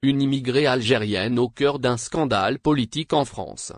une immigrée algérienne au cœur d'un scandale politique en France.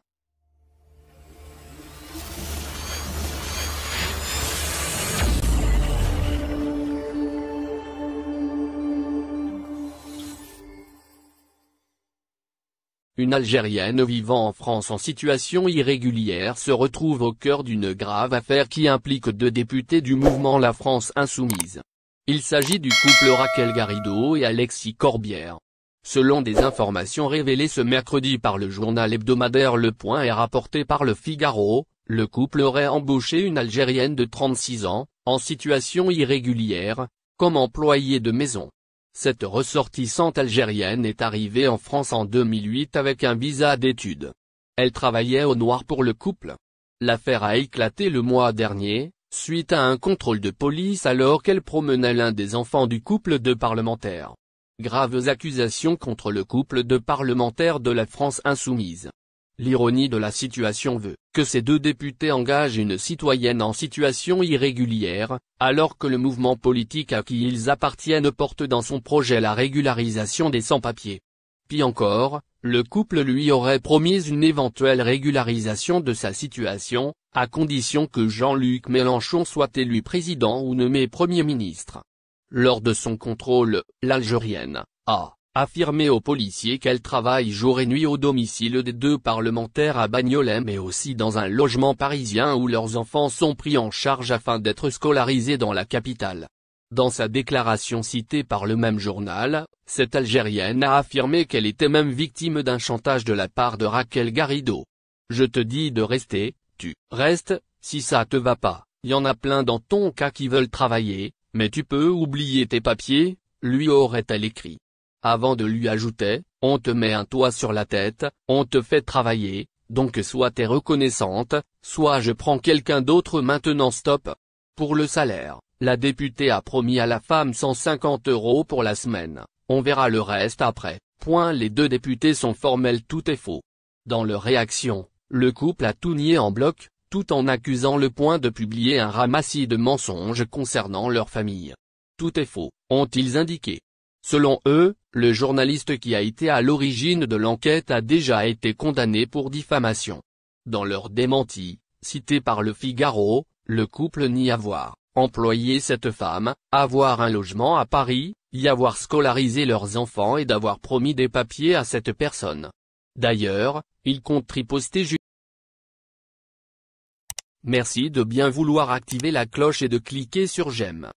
Une Algérienne vivant en France en situation irrégulière se retrouve au cœur d'une grave affaire qui implique 2 députés du mouvement La France Insoumise. Il s'agit du couple Raquel Garrido et Alexis Corbière. Selon des informations révélées ce mercredi par le journal hebdomadaire Le Point et rapportées par Le Figaro, le couple aurait embauché une Algérienne de 36 ans, en situation irrégulière, comme employée de maison. Cette ressortissante algérienne est arrivée en France en 2008 avec un visa d'études. Elle travaillait au noir pour le couple. L'affaire a éclaté le mois dernier, suite à un contrôle de police alors qu'elle promenait l'un des enfants du couple de parlementaires. Graves accusations contre le couple de parlementaires de la France Insoumise. L'ironie de la situation veut que ces 2 députés engagent une citoyenne en situation irrégulière, alors que le mouvement politique à qui ils appartiennent porte dans son projet la régularisation des sans-papiers. Pis encore, le couple lui aurait promis une éventuelle régularisation de sa situation, à condition que Jean-Luc Mélenchon soit élu président ou nommé Premier ministre. Lors de son contrôle, l'Algérienne a affirmé aux policiers qu'elle travaille jour et nuit au domicile des 2 parlementaires à Bagnolet mais aussi dans un logement parisien où leurs enfants sont pris en charge afin d'être scolarisés dans la capitale. Dans sa déclaration citée par le même journal, cette Algérienne a affirmé qu'elle était même victime d'un chantage de la part de Raquel Garrido. « Je te dis de rester, tu restes, si ça te va pas, y en a plein dans ton cas qui veulent travailler, mais tu peux oublier tes papiers », lui aurait-elle écrit. Avant de lui ajouter, « On te met un toit sur la tête, on te fait travailler, donc soit t'es reconnaissante, soit je prends quelqu'un d'autre maintenant stop ». Pour le salaire, la députée a promis à la femme 150 € pour la semaine, on verra le reste après. Les 2 députés sont formels, tout est faux. Dans leur réaction, le couple a tout nié en bloc, tout en accusant Le Point de publier un ramassis de mensonges concernant leur famille. Tout est faux, ont-ils indiqué. Selon eux, le journaliste qui a été à l'origine de l'enquête a déjà été condamné pour diffamation. Dans leur démenti, cité par Le Figaro, le couple nie avoir employé cette femme, avoir un logement à Paris, y avoir scolarisé leurs enfants et d'avoir promis des papiers à cette personne. D'ailleurs, ils comptent riposter. Merci de bien vouloir activer la cloche et de cliquer sur j'aime.